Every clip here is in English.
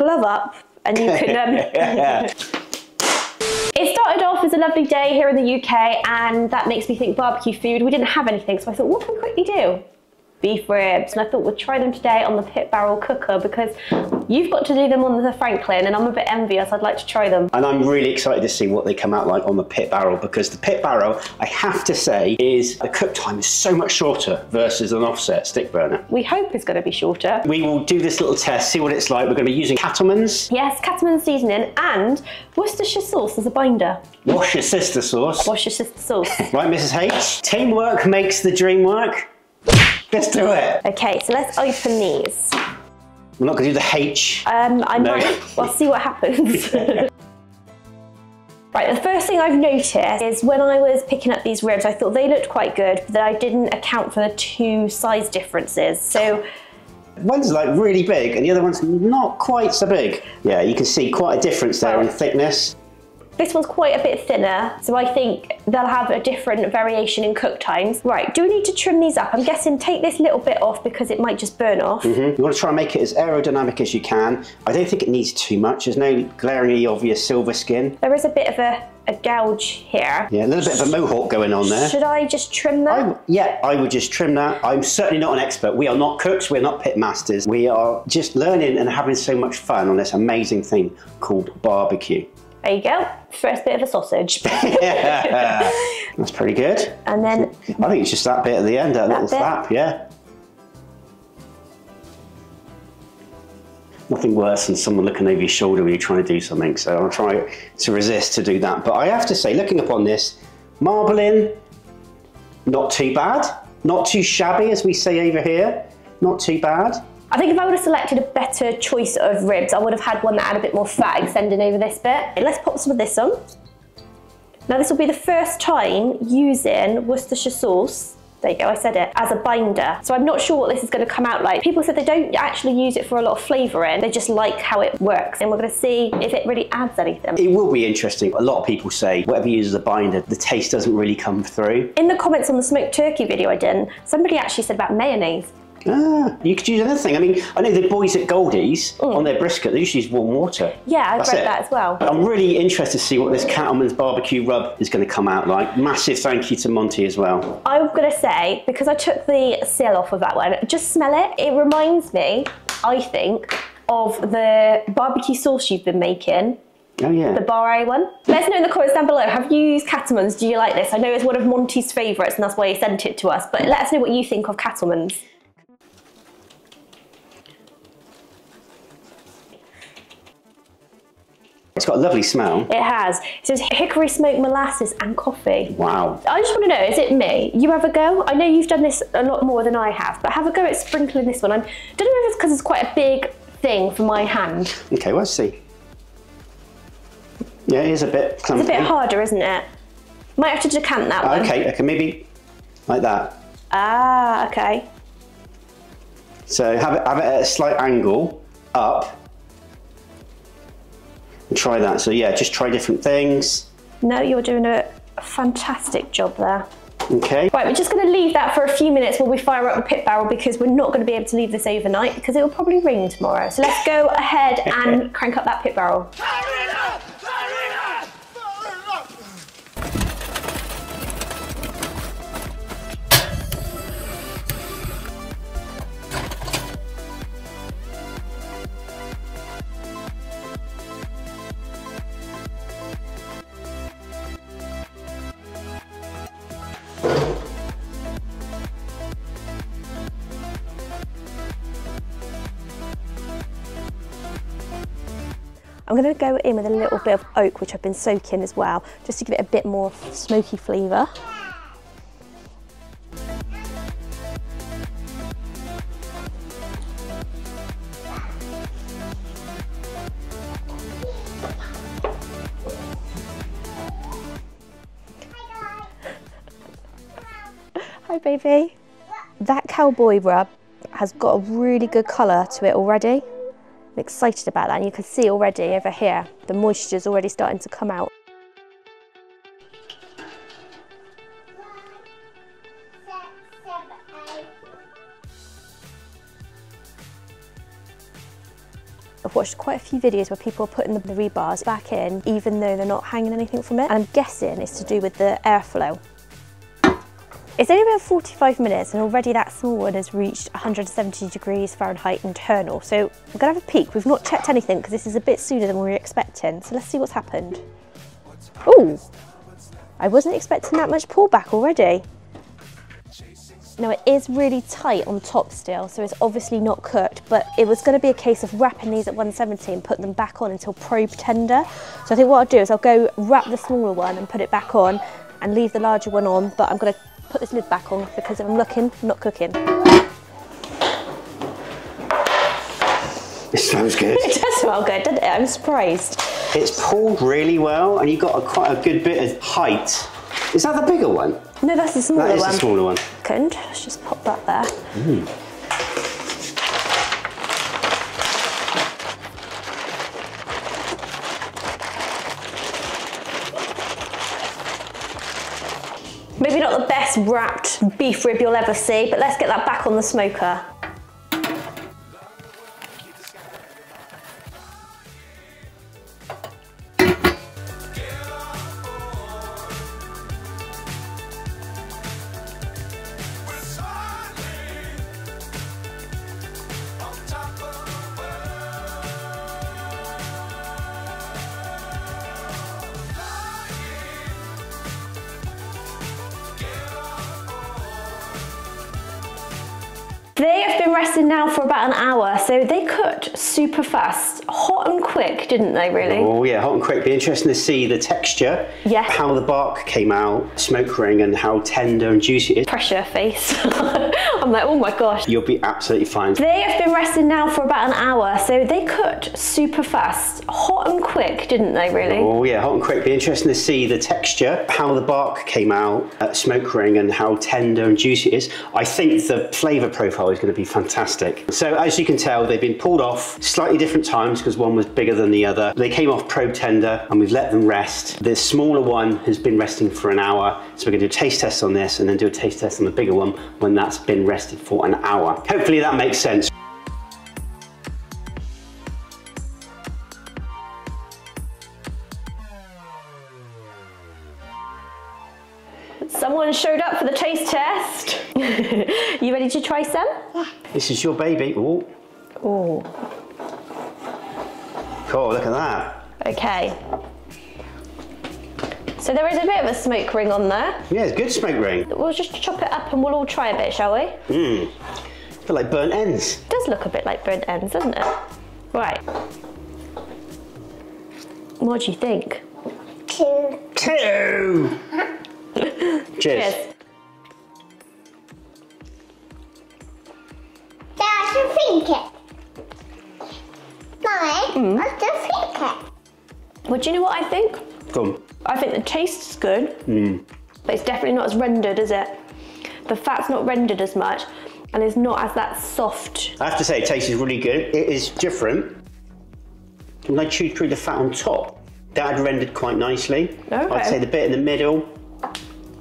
glove up and you can... It started off as a lovely day here in the UK, and that makes me think barbecue food. We didn't have anything, so I thought, what can we quickly do? Beef ribs, and I thought we'd try them today on the pit barrel cooker because you've got to do them on the Franklin and I'm a bit envious. I'd like to try them. And I'm really excited to see what they come out like on the pit barrel, because the pit barrel, I have to say, is the cook time is so much shorter versus an offset stick burner. We hope it's going to be shorter. We will do this little test, see what it's like. We're going to be using Cattlemens. Yes, Cattlemens seasoning and Worcestershire sauce as a binder. Wash your sister sauce. Wash your sister sauce. Right, Mrs. H? Teamwork makes the dream work. Let's do it. Okay, so let's open these. We're not going to do the H. I might. We'll see what happens. Right, the first thing I've noticed is when I was picking up these ribs, I thought they looked quite good, but I didn't account for the two size differences. So one's like really big and the other one's not quite so big. Yeah, you can see quite a difference there in thickness. This one's quite a bit thinner, so I think they'll have a different variation in cook times. Right, do we need to trim these up? I'm guessing take this little bit off because it might just burn off. You want to try and make it as aerodynamic as you can. I don't think it needs too much. There's no glaringly obvious silver skin. There is a bit of a gouge here. Yeah, a little bit of a mohawk going on there. Should I just trim that? Yeah, I would just trim that. I'm certainly not an expert. We are not cooks, we're not pit masters. We are just learning and having so much fun on this amazing thing called barbecue. There you go, first bit of a sausage. Yeah, that's pretty good. And then... I think it's just that bit at the end, that little flap, yeah. Nothing worse than someone looking over your shoulder when you're trying to do something, so I'll try to resist to do that. But I have to say, looking upon this, marbling, not too bad. Not too shabby, as we say over here. Not too bad. I think if I would have selected a better choice of ribs, I would have had one that had a bit more fat extending over this bit. Let's pop some of this on. Now this will be the first time using Worcestershire sauce, there you go, I said it, as a binder. So I'm not sure what this is going to come out like. People said they don't actually use it for a lot of flavouring, they just like how it works. And we're going to see if it really adds anything. It will be interesting. A lot of people say whatever you use as a binder, the taste doesn't really come through. In the comments on the smoked turkey video I did, somebody actually said about mayonnaise. Ah, you could use anything. I mean, I know the boys at Goldie's, on their brisket, they usually use warm water. Yeah, I've read that as well. I'm really interested to see what this Cattlemens barbecue rub is going to come out like. Massive thank you to Monty as well. I'm going to say, because I took the seal off of that one, just smell it. It reminds me, I think, of the barbecue sauce you've been making. Oh yeah. The bar one. Let us know in the comments down below, have you used Cattlemens? Do you like this? I know it's one of Monty's favourites and that's why he sent it to us, but let us know what you think of Cattlemens. It's got a lovely smell. It has. It says hickory smoked molasses and coffee. Wow. I just want to know, is it me? You have a go? I know you've done this a lot more than I have, but have a go at sprinkling this one. I don't know if it's because it's quite a big thing for my hand. Okay, let's see. Yeah, it is a bit clumpy. It's a bit harder, isn't it? Might have to decant that one. Okay, maybe like that. Ah, okay. So have it at a slight angle, up. And try that. So yeah, just try different things. No, you're doing a fantastic job there. Okay. Right, we're just going to leave that for a few minutes while we fire up the pit barrel because we're not going to be able to leave this overnight because it will probably rain tomorrow. So let's go ahead and crank up that pit barrel. I'm going to go in with a little bit of oak, which I've been soaking as well, just to give it a bit more smoky flavour. Hi baby. That cowboy rub has got a really good colour to it already. I'm excited about that, and you can see already over here, the moisture's already starting to come out. What watched quite a few videos where people are putting the rebars back in even though they're not hanging anything from it, and I'm guessing it's to do with the airflow. It's only been 45 minutes and already that small one has reached 170 degrees Fahrenheit internal. So I'm gonna have a peek. We've not checked anything because this is a bit sooner than we were expecting. So let's see what's happened. Oh, I wasn't expecting that much pullback already. Now it is really tight on top still, so it's obviously not cooked, but it was gonna be a case of wrapping these at 170 and putting them back on until probe tender. So I think what I'll do is I'll go wrap the smaller one and put it back on and leave the larger one on, but I'm gonna put this lid back on because if I'm looking, I'm not cooking. It smells good. It does smell good, doesn't it? I'm surprised. It's pulled really well and you've got quite a good bit of height. Is that the bigger one? No, that's the smaller one. That is the smaller one. Second, let's just pop that there. Maybe not the best wrapped beef rib you'll ever see, but let's get that back on the smoker. They have been resting now for about an hour, so they cooked super fast. Hot and quick, didn't they, really? Oh yeah, hot and quick. Be interesting to see the texture, how the bark came out, smoke ring, and how tender and juicy it is. Pressure face. I'm like, oh my gosh. You'll be absolutely fine. They have been resting now for about an hour, so they cooked super fast. Hot and quick, didn't they, really? Oh yeah, hot and quick. Be interesting to see the texture, how the bark came out, smoke ring, and how tender and juicy it is. I think the flavour profile is going to be fantastic. So as you can tell, they've been pulled off slightly different times because one was bigger than the other. They came off probe tender and we've let them rest. The smaller one has been resting for an hour. So we're going to do a taste test on this and then do a taste test on the bigger one when that's been rested for an hour. Hopefully that makes sense. Someone showed up for the taste test. You ready to try some? This is your baby. Ooh. Oh. Cool, look at that. Okay. So there is a bit of a smoke ring on there. Yeah, it's a good smoke ring. We'll just chop it up and we'll all try a bit, shall we? Mmm. A bit like burnt ends. It does look a bit like burnt ends, doesn't it? Right. What do you think? Two. Cheers. Cheers. I should think it. Mummy, I should think it. Well, do you know what I think? Go on. I think the taste is good, but it's definitely not as rendered, is it? The fat's not rendered as much, and it's not as that soft. I have to say, it tastes really good. It is different. When I chewed through the fat on top, that had rendered quite nicely. Okay. I'd say the bit in the middle,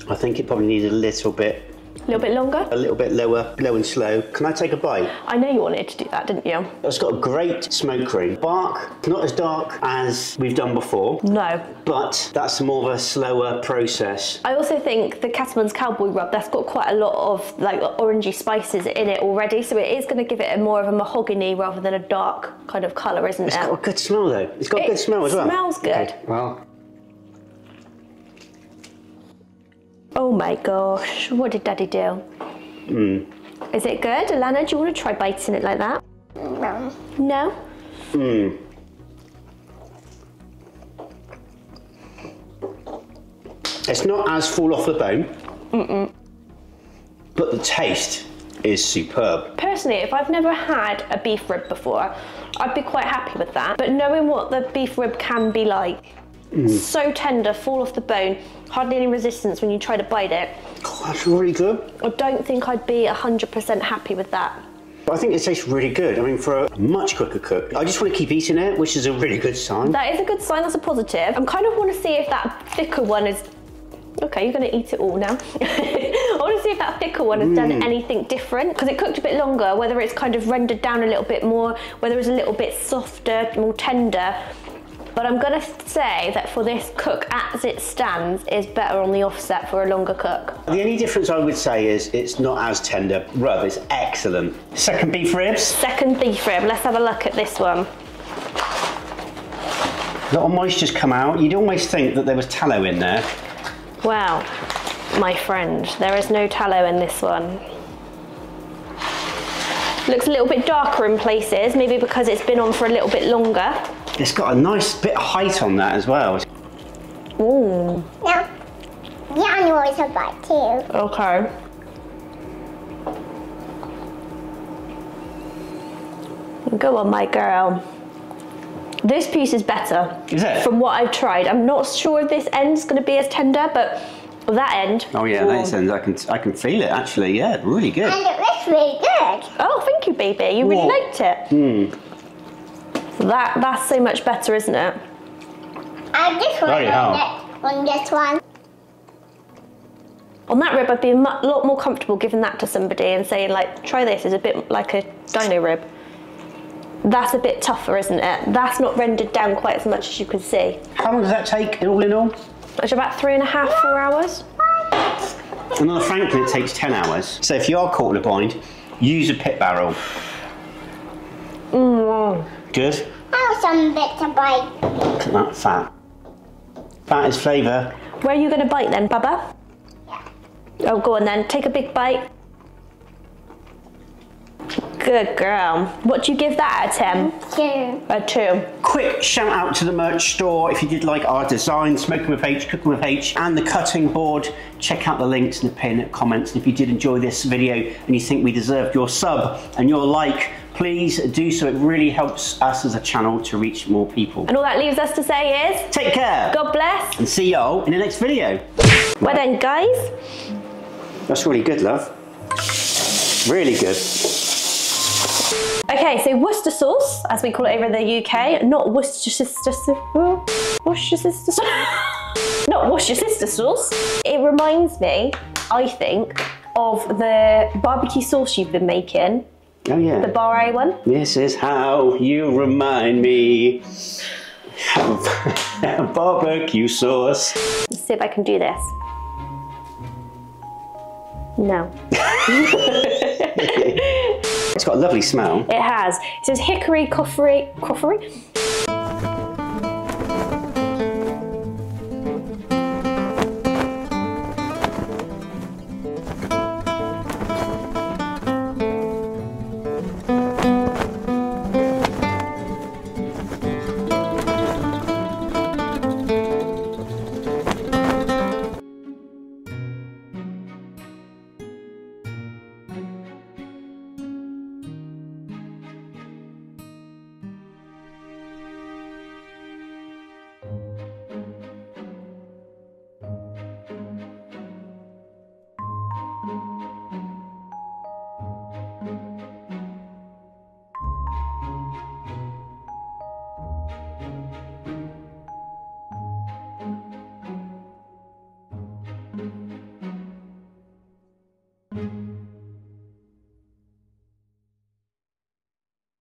I think it probably needed a little bit longer? A little bit lower, low and slow. Can I take a bite? I know you wanted to do that, didn't you? It's got a great smoke ring. Bark, not as dark as we've done before. No. But that's more of a slower process. I also think the Cattlemens Cowboy rub, that's got quite a lot of like orangey spices in it already, so it is going to give it a more of a mahogany rather than a dark kind of colour, isn't it? It's got a good smell though. It's got a good smell as well. It smells good. Okay, well. Oh my gosh, what did Daddy do? Is it good? Alana, do you want to try biting it like that? No. No? It's not as full off the bone, but the taste is superb. Personally, if I've never had a beef rib before, I'd be quite happy with that. But knowing what the beef rib can be like, so tender, fall off the bone, hardly any resistance when you try to bite it. Oh, that's really good. I don't think I'd be 100% happy with that. I think it tastes really good. I mean, for a much quicker cook. I just want to keep eating it, which is a really good sign. That is a good sign, that's a positive. I kind of want to see if that thicker one is... Okay, you're going to eat it all now. I want want to see if that pickle one has done anything different, because it cooked a bit longer, whether it's kind of rendered down a little bit more, whether it's a little bit softer, more tender. But I'm going to say that for this cook as it stands is better on the offset for a longer cook. The only difference I would say is it's not as tender. Rub is excellent. Second beef ribs. Second beef rib. Let's have a look at this one. A lot of moisture's come out. You'd almost think that there was tallow in there. Wow, my friend, there is no tallow in this one. Looks a little bit darker in places, maybe because it's been on for a little bit longer. It's got a nice bit of height on that as well. Ooh. Yeah. Yeah, I know it's a bite too. Okay. Go on, my girl. This piece is better. Is it? From what I've tried. I'm not sure if this end's going to be as tender, but that end. Oh yeah, that end, I can feel it actually. Yeah, really good. And it looks really good. Oh, thank you, baby. You really liked it. That's so much better, isn't it? I just want this one. On that rib, I'd be a lot more comfortable giving that to somebody and saying, like, try this. It's a bit like a dino rib. That's a bit tougher, isn't it? That's not rendered down quite as much as you can see. How long does that take all in all? It's about 3.5, 4 hours. And on the Franklin, it takes 10 hours. So if you are caught in a bind, use a pit barrel. Good. I have some bits of bite. Look at that fat. Fat is flavour. Where are you going to bite then, Bubba? Yeah. Oh, go on then. Take a big bite. Good girl. What do you give that out of 10? 2. A 2. Quick shout out to the merch store. If you did like our design, Smoking with H, Cooking with H, and the cutting board, check out the links in the pinned comments. And if you did enjoy this video and you think we deserved your sub and your like, please do so. It really helps us as a channel to reach more people. And all that leaves us to say is, take care. God bless. And see y'all in the next video. Well then, guys. That's really good, love. Really good. Okay, so Worcester sauce, as we call it over in the UK, not Worcestershire not Worcestershire sauce. It reminds me, I think, of the barbecue sauce you've been making. Oh yeah. The bar one. This is how you remind me of barbecue sauce. Let's see if I can do this. No. It's got a lovely smell. It has. It says hickory coffery.